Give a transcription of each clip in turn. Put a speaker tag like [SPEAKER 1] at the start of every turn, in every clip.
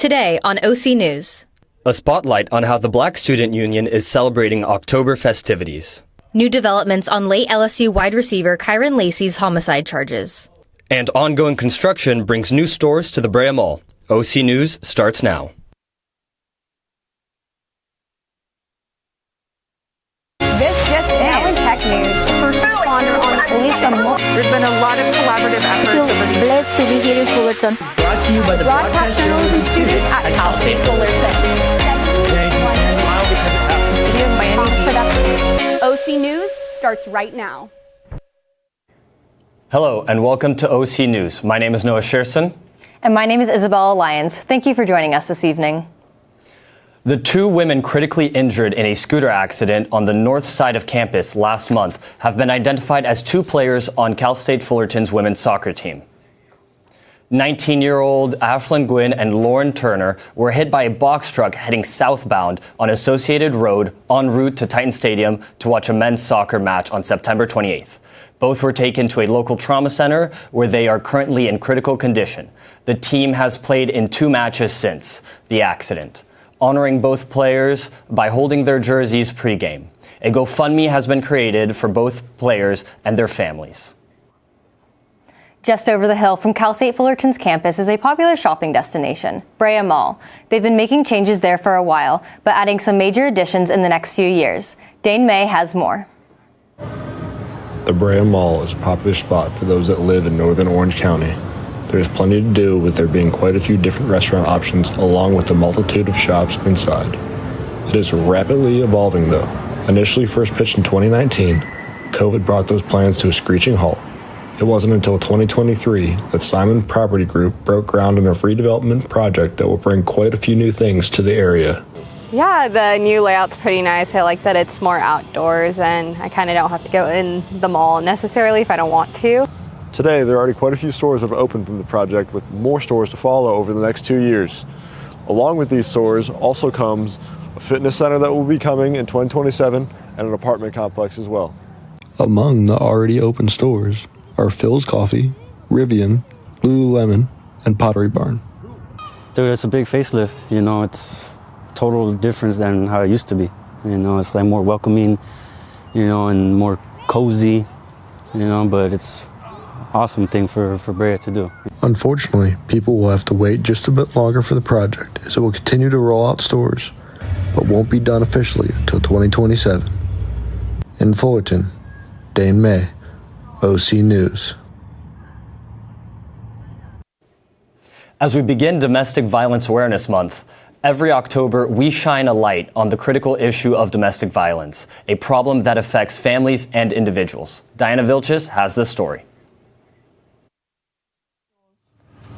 [SPEAKER 1] Today on OC News.
[SPEAKER 2] A spotlight on how the Black Student Union is celebrating October festivities.
[SPEAKER 1] New developments on late LSU wide receiver Kyron Lacey's homicide charges.
[SPEAKER 2] And ongoing construction brings new stores to the Brea Mall. OC News starts now.
[SPEAKER 3] This just in tech news. The first responder on police.
[SPEAKER 4] There's been a lot of collaborative efforts.
[SPEAKER 3] We're blessed to be here in Fullerton.
[SPEAKER 4] Brought to you by the
[SPEAKER 3] Broadcast journalism students at Cal State Fullerton. OC News starts right now.
[SPEAKER 2] Hello and welcome to OC News. My name is Noah Shearson.
[SPEAKER 5] And my name is Isabella Lyons. Thank you for joining us this evening.
[SPEAKER 2] The two women critically injured in a scooter accident on the north side of campus last month have been identified as two players on Cal State Fullerton's women's soccer team. 19-year-old Ashlyn Gwynn and Lauren Turner were hit by a box truck heading southbound on Associated Road en route to Titan Stadium to watch a men's soccer match on September 28th. Both were taken to a local trauma center where they are currently in critical condition. The team has played in 2 matches since the accident, honoring both players by holding their jerseys pregame. A GoFundMe has been created for both players and their families.
[SPEAKER 5] Just over the hill from Cal State Fullerton's campus is a popular shopping destination, Brea Mall. They've been making changes there for a while, but adding some major additions in the next few years. Dane May has more.
[SPEAKER 6] The Brea Mall is a popular spot for those that live in northern Orange County. There's plenty to do with there being quite a few different restaurant options along with the multitude of shops inside. It is rapidly evolving though. Initially first pitched in 2019, COVID brought those plans to a screeching halt. It wasn't until 2023 that Simon Property Group broke ground on a redevelopment project that will bring quite a few new things to the area.
[SPEAKER 7] Yeah, the new layout's pretty nice. I like that it's more outdoors and I kind of don't have to go in the mall necessarily if I don't want to.
[SPEAKER 8] Today, there are already quite a few stores that have opened from the project with more stores to follow over the next 2 years. Along with these stores also comes a fitness center that will be coming in 2027 and an apartment complex as well.
[SPEAKER 6] Among the already open stores are Phil's Coffee, Rivian, Lululemon, and Pottery Barn.
[SPEAKER 9] Dude, it's a big facelift. You know, it's total difference than how it used to be. You know, it's like more welcoming, you know, and more cozy, you know, but it's awesome thing for Brea to do.
[SPEAKER 6] Unfortunately, people will have to wait just a bit longer for the project as it will continue to roll out stores, but won't be done officially until 2027. In Fullerton, Dane May, OC News.
[SPEAKER 2] As we begin Domestic Violence Awareness Month, every October we shine a light on the critical issue of domestic violence, a problem that affects families and individuals. Diana Vilches has this story.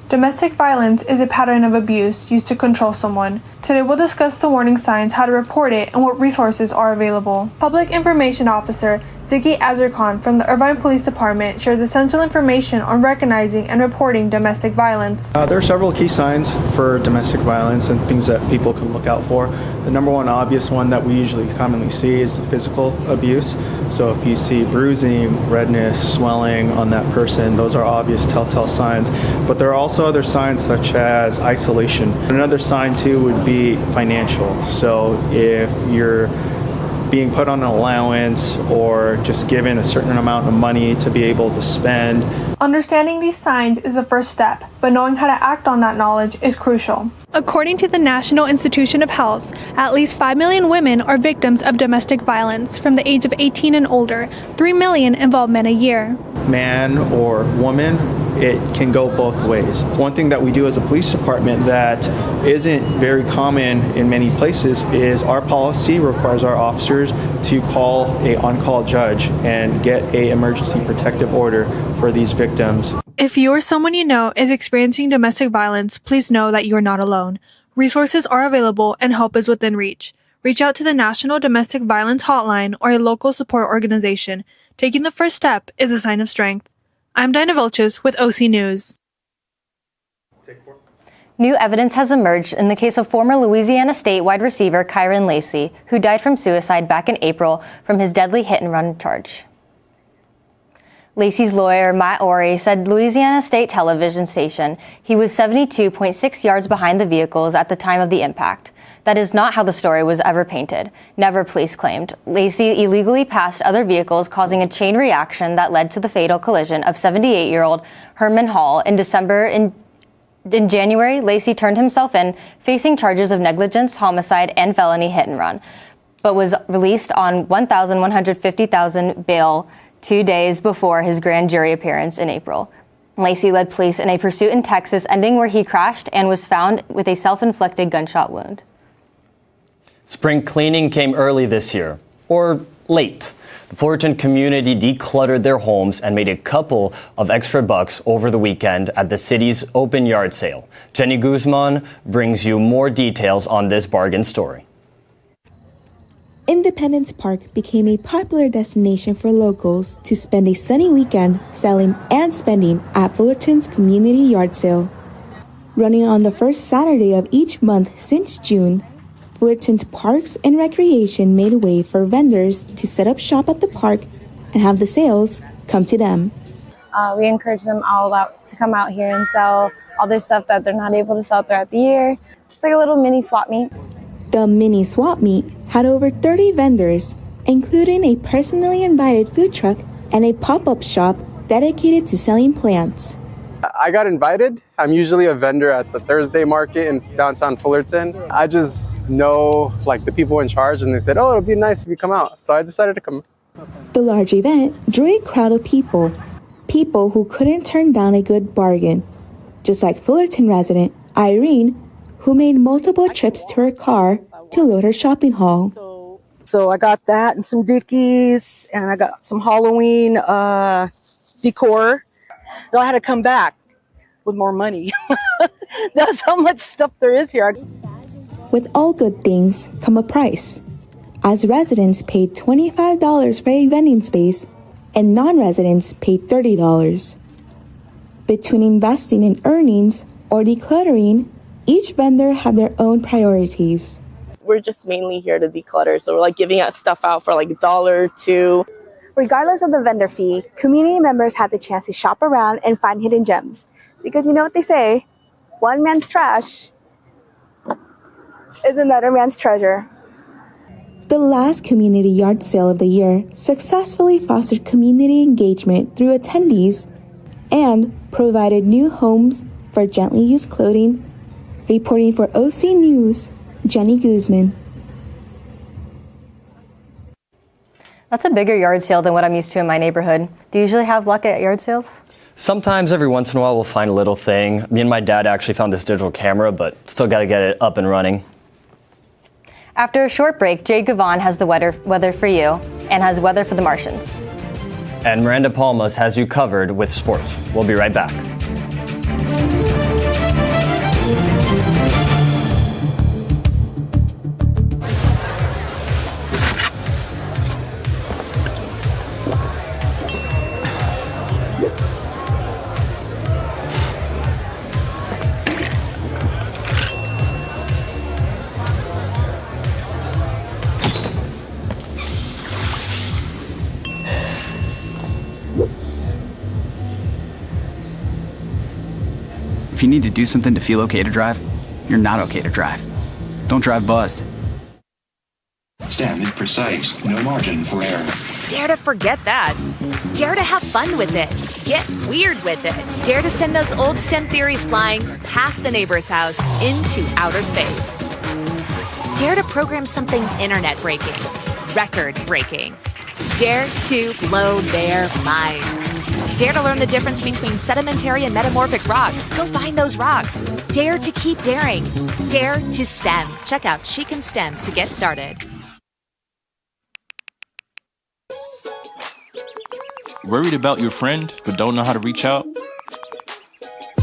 [SPEAKER 10] Domestic violence is a pattern of abuse used to control someone. Today we'll discuss the warning signs, how to report it, and what resources are available. Public Information Officer Ziggy Azarkhan from the Irvine Police Department shares essential information on recognizing and reporting domestic violence.
[SPEAKER 11] There are several key signs for domestic violence and things that people can look out for. The number one obvious one that we usually commonly see is the physical abuse. So if you see bruising, redness, swelling on that person, those are obvious telltale signs. But there are also other signs such as isolation. Another sign too would be financial. So if you're being put on an allowance or just given a certain amount of money to be able to spend.
[SPEAKER 10] Understanding these signs is the first step, but knowing how to act on that knowledge is crucial. According to the National Institute of Health, at least 5 million women are victims of domestic violence from the age of 18 and older. 3 million involve men a year.
[SPEAKER 11] Man or woman, it can go both ways. One thing that we do as a police department that isn't very common in many places is our policy requires our officers to call a on-call judge and get a emergency protective order for these victims.
[SPEAKER 10] If you or someone you know is experiencing domestic violence, please know that you are not alone. Resources are available and help is within reach. Reach out to the National Domestic Violence Hotline or a local support organization. Taking the first step is a sign of strength. I'm Diana Vilches with OC News.
[SPEAKER 5] New evidence has emerged in the case of former Louisiana State wide receiver Kyron Lacey, who died from suicide back in April from his deadly hit-and-run charge. Lacey's lawyer, Matt Orey, said Louisiana State Television station he was 72.6 yards behind the vehicles at the time of the impact. That is not how the story was ever painted. Never, police claimed. Lacey illegally passed other vehicles, causing a chain reaction that led to the fatal collision of 78-year-old Herman Hall in December. In January, Lacey turned himself in, facing charges of negligence, homicide, and felony hit and run, but was released on $1,150,000 bail 2 days before his grand jury appearance in April. Lacey led police in a pursuit in Texas, ending where he crashed and was found with a self-inflicted gunshot wound.
[SPEAKER 2] Spring cleaning came early this year, or late. The Fullerton community decluttered their homes and made a couple of extra bucks over the weekend at the city's open yard sale. Jenny Guzman brings you more details on this bargain story.
[SPEAKER 12] Independence Park became a popular destination for locals to spend a sunny weekend selling and spending at Fullerton's community yard sale. Running on the first Saturday of each month since June, Fullerton's Parks and Recreation made a way for vendors to set up shop at the park and have the sales come to them.
[SPEAKER 13] We encourage them all out to come out here and sell all their stuff that they're not able to sell throughout the year. It's like a little mini swap meet.
[SPEAKER 12] The mini swap meet had over 30 vendors, including a personally invited food truck and a pop-up shop dedicated to selling plants.
[SPEAKER 14] I got invited. I'm usually a vendor at the Thursday market in downtown Fullerton. I just know like the people in charge, and they said, oh, it'll be nice if you come out. So I decided to come.
[SPEAKER 12] The large event drew a crowd of people who couldn't turn down a good bargain, just like Fullerton resident Irene, who made multiple trips to her car to load her shopping haul.
[SPEAKER 15] So I got that and some Dickies, and I got some Halloween decor. So I had to come back with more money. That's how much stuff there is here.
[SPEAKER 12] With all good things come a price, as residents paid $25 for a vending space and non-residents paid $30. Between investing in earnings or decluttering, each vendor had their own priorities.
[SPEAKER 16] We're just mainly here to declutter, so we're like giving us stuff out for like $1 or $2.
[SPEAKER 3] Regardless of the vendor fee, community members had the chance to shop around and find hidden gems. Because you know what they say, one man's trash is another man's treasure.
[SPEAKER 12] The last community yard sale of the year successfully fostered community engagement through attendees and provided new homes for gently used clothing. Reporting for OC News, Jenny Guzman.
[SPEAKER 5] That's a bigger yard sale than what I'm used to in my neighborhood. Do you usually have luck at yard sales?
[SPEAKER 2] Sometimes, every once in a while, we'll find a little thing. Me and my dad actually found this digital camera, but still got to get it up and running.
[SPEAKER 5] After a short break, Jay Gavon has the weather for you and has weather for the Martians.
[SPEAKER 2] And Miranda Palmas has you covered with sports. We'll be right back.
[SPEAKER 17] If you need to do something to feel okay to drive, you're not okay to drive. Don't drive buzzed.
[SPEAKER 18] STEM is precise, no margin for error.
[SPEAKER 19] Dare to forget that. Dare to have fun with it. Get weird with it. Dare to send those old STEM theories flying past the neighbor's house into outer space. Dare to program something internet-breaking, record-breaking. Dare to blow their minds. Dare to learn the difference between sedimentary and metamorphic rock. Go find those rocks. Dare to keep daring. Dare to STEM. Check out She Can STEM to get started.
[SPEAKER 20] Worried about your friend, but don't know how to reach out?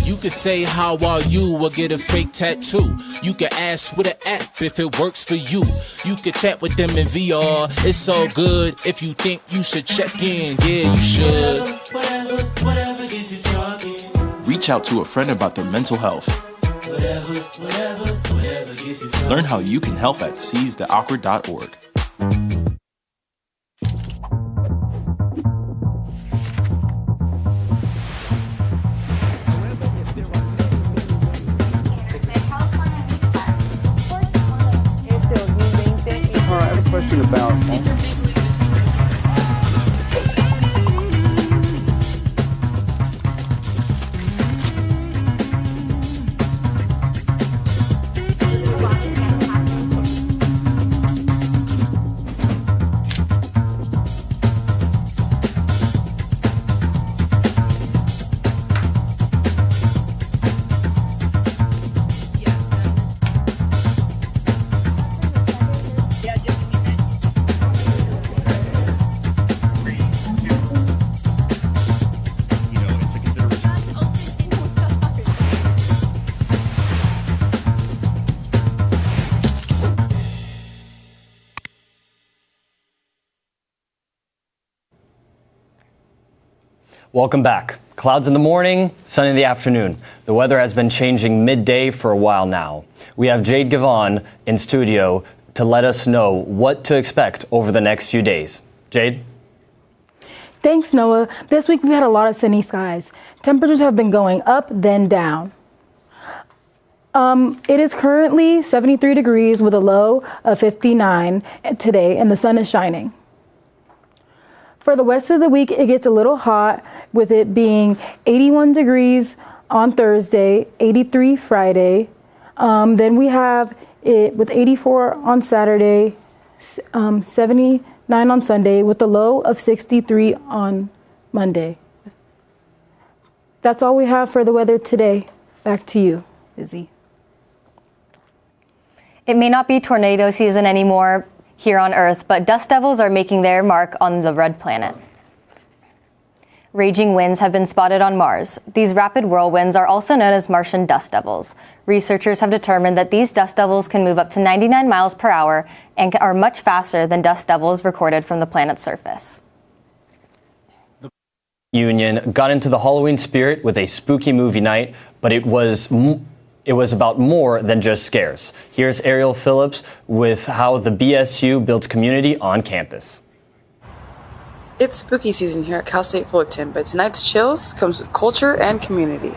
[SPEAKER 21] You could say how are you or get a fake tattoo. You could ask with an app if it works for you. You could chat with them in VR. It's all good if you think you should check in. Yeah, you should.
[SPEAKER 20] Whatever gets you talking. Reach out to a friend about their mental health. Whatever gets you talking. Learn how you can help at seizetheawkward.org.
[SPEAKER 1] about.
[SPEAKER 2] Welcome back. Clouds in the morning, sun in the afternoon. The weather has been changing midday for a while now. We have Jade Gavon in studio to let us know what to expect over the next few days. Jade?
[SPEAKER 22] Thanks, Noah. This week we've had a lot of sunny skies. Temperatures have been going up, then down. It is currently 73 degrees with a low of 59 today, and the sun is shining. For the rest of the week, it gets a little hot, with it being 81 degrees on Thursday, 83 Friday. Then we have it with 84 on Saturday, 79 on Sunday, with a low of 63 on Monday. That's all we have for the weather today. Back to you, Izzy.
[SPEAKER 5] It may not be tornado season anymore here on Earth, but dust devils are making their mark on the red planet. Raging winds have been spotted on Mars. These rapid whirlwinds are also known as Martian dust devils. Researchers have determined that these dust devils can move up to 99 miles per hour and are much faster than dust devils recorded from the planet's surface.
[SPEAKER 2] Union got into the Halloween spirit with a spooky movie night, but it was about more than just scares. Here's Ariel Phillips with how the BSU builds community on campus.
[SPEAKER 23] It's spooky season here at Cal State Fullerton, but tonight's chills comes with culture and community.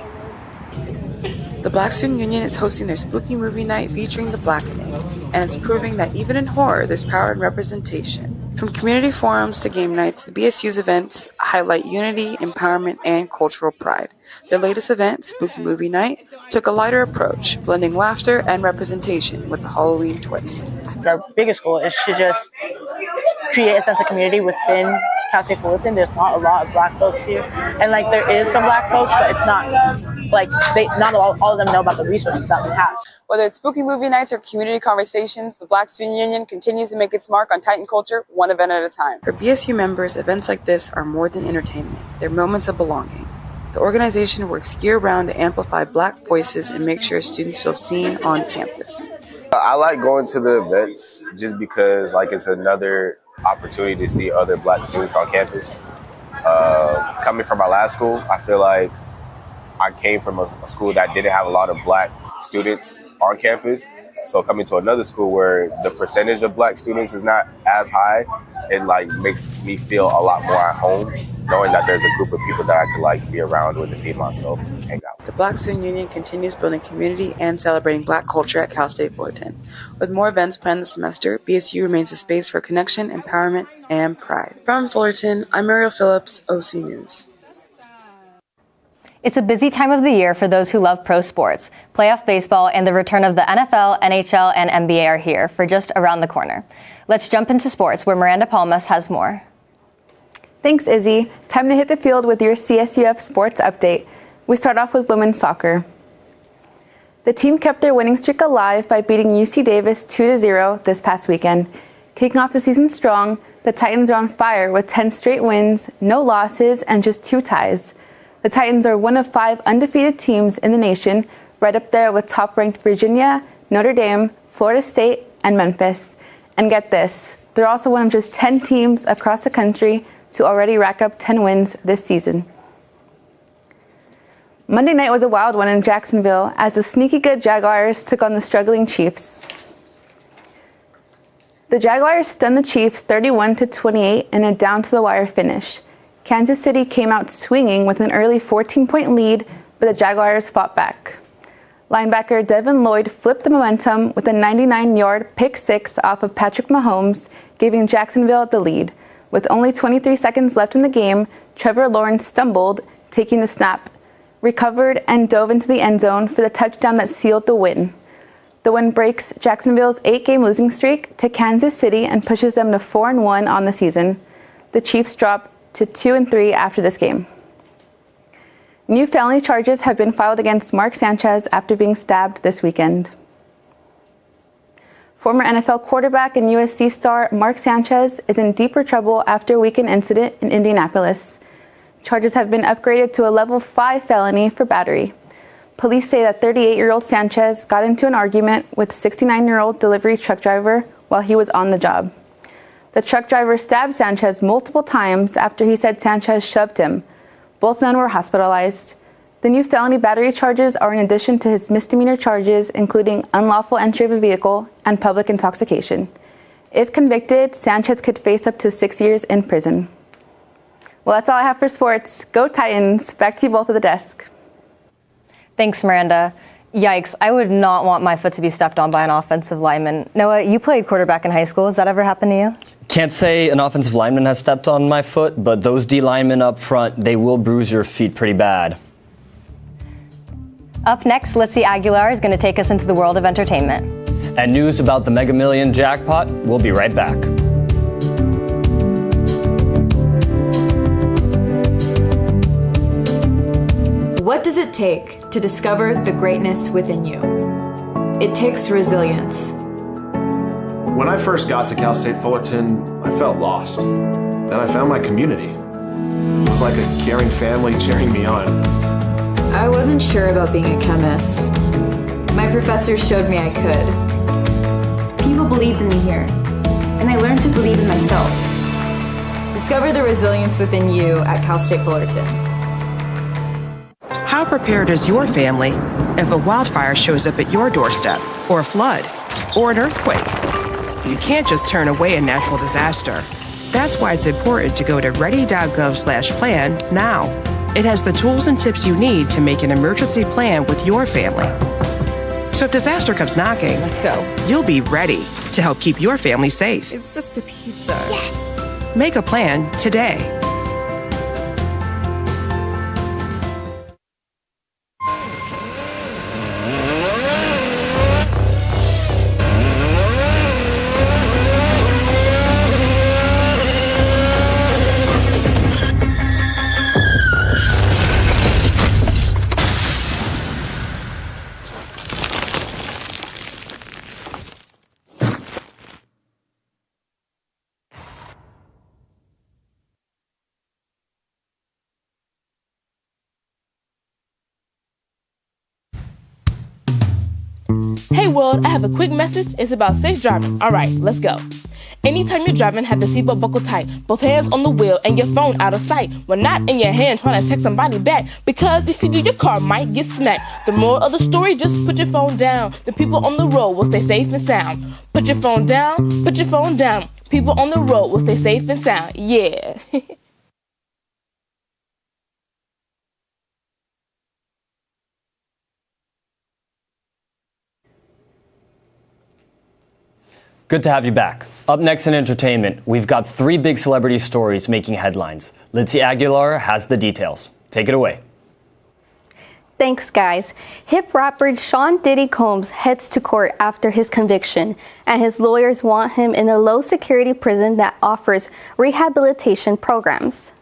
[SPEAKER 23] The Black Student Union is hosting their spooky movie night featuring The Blackening, and it's proving that even in horror, there's power in representation. From community forums to game nights, the BSU's events highlight unity, empowerment, and cultural pride. Their latest event, Spooky Movie Night, took a lighter approach, blending laughter and representation with a Halloween twist.
[SPEAKER 24] Our biggest goal is to just create a sense of community within Cal State Fullerton. There's not a lot of black folks here, and like there is some black folks, but it's not like not all of them know about the resources that we have.
[SPEAKER 23] Whether it's spooky movie nights or community conversations, the Black Student Union continues to make its mark on Titan culture, one event at a time. For BSU members, events like this are more than entertainment. They're moments of belonging. The organization works year-round to amplify black voices and make sure students feel seen on campus.
[SPEAKER 25] I like going to the events just because it's another opportunity to see other black students on campus. Coming from my last school, I feel like I came from a school that didn't have a lot of black students on campus. So coming to another school where the percentage of black students is not as high, it makes me feel a lot more at home, knowing that there's a group of people that I could be around with and be myself and hang out with.
[SPEAKER 23] The Black Student Union continues building community and celebrating black culture at Cal State Fullerton. With more events planned this semester, BSU remains a space for connection, empowerment, and pride. From Fullerton, I'm Ariel Phillips, OC News.
[SPEAKER 5] It's a busy time of the year for those who love pro sports. Playoff baseball and the return of the NFL, NHL, and NBA are here for just around the corner. Let's jump into sports, where Miranda Palmas has more.
[SPEAKER 26] Thanks, Izzy. Time to hit the field with your CSUF sports update. We start off with women's soccer. The team kept their winning streak alive by beating UC Davis 2-0 this past weekend. Kicking off the season strong, the Titans are on fire with 10 straight wins, no losses, and just 2 ties. The Titans are one of 5 undefeated teams in the nation, right up there with top-ranked Virginia, Notre Dame, Florida State, and Memphis. And get this, they're also one of just 10 teams across the country to already rack up 10 wins this season. Monday night was a wild one in Jacksonville as the sneaky good Jaguars took on the struggling Chiefs. The Jaguars stunned the Chiefs 31-28 in a down-to-the-wire finish. Kansas City came out swinging with an early 14-point lead, but the Jaguars fought back. Linebacker Devin Lloyd flipped the momentum with a 99-yard pick six off of Patrick Mahomes, giving Jacksonville the lead. With only 23 seconds left in the game, Trevor Lawrence stumbled, taking the snap, recovered, and dove into the end zone for the touchdown that sealed the win. The win breaks Jacksonville's 8-game losing streak to Kansas City and pushes them to 4-1 on the season. The Chiefs drop to 2-3 after this game. New felony charges have been filed against Mark Sanchez after being stabbed this weekend. Former NFL quarterback and USC star Mark Sanchez is in deeper trouble after a weekend incident in Indianapolis. Charges have been upgraded to a level 5 felony for battery. Police say that 38-year-old Sanchez got into an argument with 69-year-old delivery truck driver while he was on the job. The truck driver stabbed Sanchez multiple times after he said Sanchez shoved him. Both men were hospitalized. The new felony battery charges are in addition to his misdemeanor charges, including unlawful entry of a vehicle and public intoxication. If convicted, Sanchez could face up to 6 years in prison. Well, that's all I have for sports. Go Titans. Back to you both at the desk.
[SPEAKER 5] Thanks, Miranda. Yikes, I would not want my foot to be stepped on by an offensive lineman. Noah, you played quarterback in high school. Has that ever happened to you?
[SPEAKER 2] Can't say an offensive lineman has stepped on my foot, but those D linemen up front, they will bruise your feet pretty bad.
[SPEAKER 5] Up next, Litzy Aguilar is going to take us into the world of entertainment.
[SPEAKER 2] And news about the Mega Million jackpot. We'll be right back.
[SPEAKER 1] What does it take to discover the greatness within you? It takes resilience.
[SPEAKER 4] When I first got to Cal State Fullerton, I felt lost. Then I found my community. It was like a caring family cheering me on.
[SPEAKER 1] I wasn't sure about being a chemist. My professor showed me I could. People believed in me here, and I learned to believe in myself. Discover the resilience within you at Cal State Fullerton.
[SPEAKER 6] How prepared is your family if a wildfire shows up at your doorstep, or a flood, or an earthquake? You can't just turn away a natural disaster. That's why it's important to go to ready.gov/plan now. It has the tools and tips you need to make an emergency plan with your family. So if disaster comes knocking,
[SPEAKER 7] let's go.
[SPEAKER 6] You'll be ready to help keep your family safe.
[SPEAKER 7] It's just a pizza.
[SPEAKER 6] Yes. Make a plan today.
[SPEAKER 8] Hey world, I have a quick message. It's about safe driving. Alright, let's go. Anytime you're driving, have the seatbelt buckled tight. Both hands on the wheel and your phone out of sight. When not in your hand trying to text somebody back. Because if you do, your car might get smacked. The moral of the story, just put your phone down. The people on the road will stay safe and sound. Put your phone down, put your phone down. People on the road will stay safe and sound. Yeah.
[SPEAKER 2] Good to have you back. Up next in entertainment, we've got 3 big celebrity stories making headlines. Litzy Aguilar has the details. Take it away.
[SPEAKER 9] Thanks, guys. Hip rapper Sean Diddy Combs heads to court after his conviction, and his lawyers want him in a low-security prison that offers rehabilitation programs.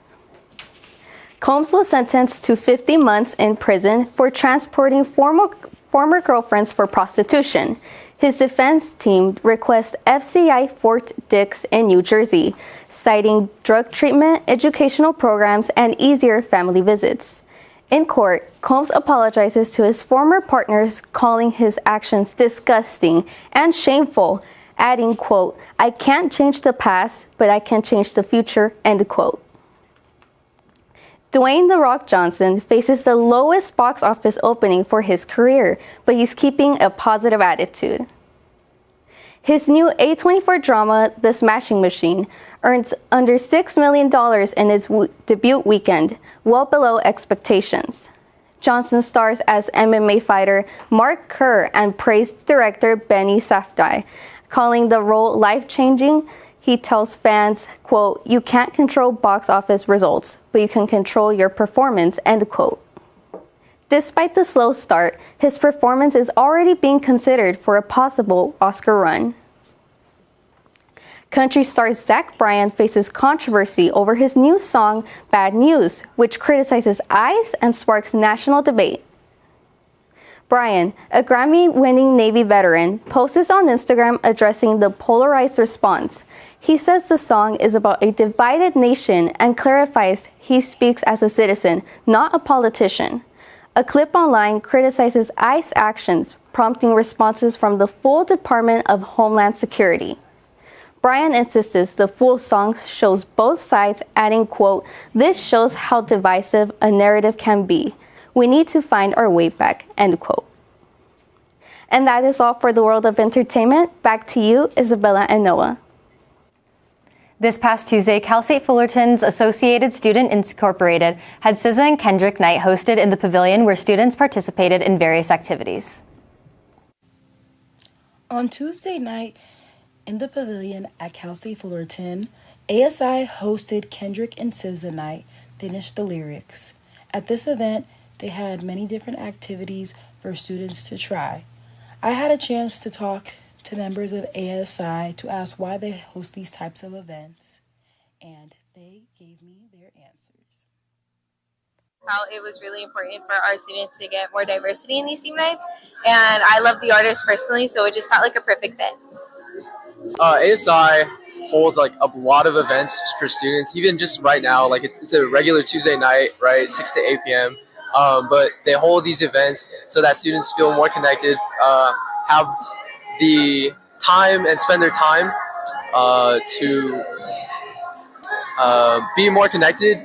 [SPEAKER 9] Combs was sentenced to 50 months in prison for transporting former girlfriends for prostitution. His defense team requests FCI Fort Dix in New Jersey, citing drug treatment, educational programs, and easier family visits. In court, Combs apologizes to his former partners, calling his actions disgusting and shameful, adding, quote, "I can't change the past, but I can change the future," end quote. Dwayne "The Rock" Johnson faces the lowest box office opening for his career, but he's keeping a positive attitude. His new A24 drama, The Smashing Machine, earns under $6 million in its debut weekend, well below expectations. Johnson stars as MMA fighter Mark Kerr and praised director Benny Safdie, calling the role life-changing. He tells fans, quote, "You can't control box office results, but you can control your performance," end quote. Despite the slow start, his performance is already being considered for a possible Oscar run. Country star Zach Bryan faces controversy over his new song, Bad News, which criticizes ICE and sparks national debate. Bryan, a Grammy-winning Navy veteran, posts on Instagram addressing the polarized response. He says the song is about a divided nation and clarifies he speaks as a citizen, not a politician. A clip online criticizes ICE actions, prompting responses from the full Department of Homeland Security. Bryan insists the full song shows both sides, adding, quote, "This shows how divisive a narrative can be. We need to find our way back," end quote. And that is all for the world of entertainment. Back to you, Isabella and Noah.
[SPEAKER 5] This past Tuesday, Cal State Fullerton's Associated Student Incorporated had SZA and Kendrick Night hosted in the pavilion where students participated in various activities.
[SPEAKER 22] On Tuesday night in the pavilion at Cal State Fullerton, ASI hosted Kendrick and SZA Night, Finish the Lyrics. At this event, they had many different activities for students to try. I had a chance to talk to members of ASI to ask why they host these types of events, and they gave me their answers.
[SPEAKER 7] How it was really important for our students to get more diversity in these theme nights, and I love the artists personally, so it just felt like a perfect fit.
[SPEAKER 10] ASI holds like a lot of events for students, even just right now, like it's a regular Tuesday night, right, 6 to 8 p.m. But they hold these events so that students feel more connected, have the time and spend their time to be more connected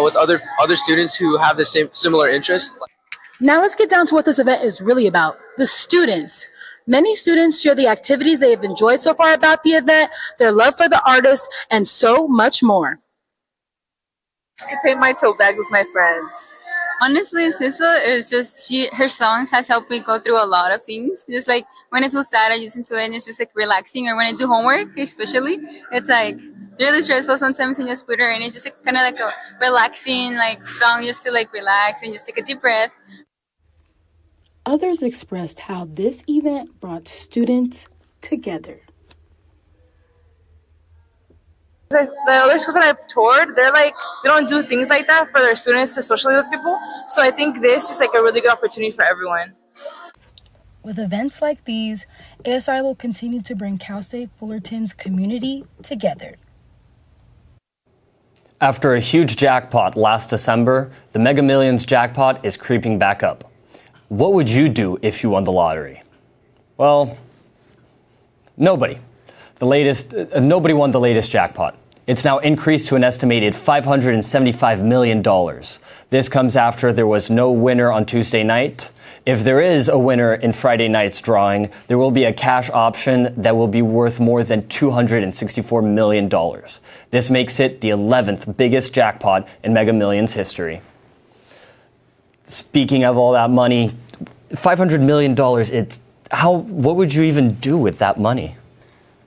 [SPEAKER 10] with other students who have the same similar interests.
[SPEAKER 11] Now let's get down to what this event is really about, the students. Many students share the activities they have enjoyed so far about the event, their love for the artist, and so much more.
[SPEAKER 13] To paint my tote bags with my friends.
[SPEAKER 14] Honestly, SZA is just, her songs has helped me go through a lot of things. Just like when I feel sad, I listen to it and it's just like relaxing. Or when I do homework, especially, it's like really stressful sometimes and just put her and it's just like, kind of like a relaxing like song just to like relax and just take a deep breath.
[SPEAKER 22] Others expressed how this event brought students together.
[SPEAKER 13] The other schools that I've toured, they don't do things like that for their students to socialize with people. So I think this is like a really good opportunity for everyone.
[SPEAKER 22] With events like these, ASI will continue to bring Cal State Fullerton's community together.
[SPEAKER 2] After a huge jackpot last December, the Mega Millions jackpot is creeping back up. What would you do if you won the lottery? Well, nobody. Nobody won the latest jackpot. It's now increased to an estimated $575 million. This comes after there was no winner on Tuesday night. If there is a winner in Friday night's drawing, there will be a cash option that will be worth more than $264 million. This makes it the 11th biggest jackpot in Mega Millions history. Speaking of all that money, $500 million, what would you even do with that money?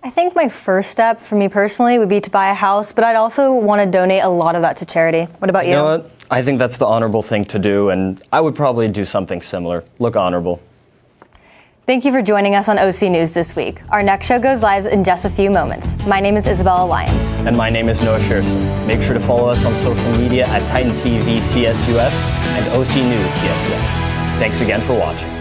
[SPEAKER 5] I think my first step for me personally would be to buy a house, but I'd also want to donate a lot of that to charity. What about you?
[SPEAKER 2] You know what? I think that's the honorable thing to do, and I would probably do something similar. Look honorable.
[SPEAKER 5] Thank you for joining us on OC News this week. Our next show goes live in just a few moments. My name is Isabella Lyons.
[SPEAKER 2] And my name is Noah Shearson. Make sure to follow us on social media at Titantvcsuf and OC News CSUF. Thanks again for watching.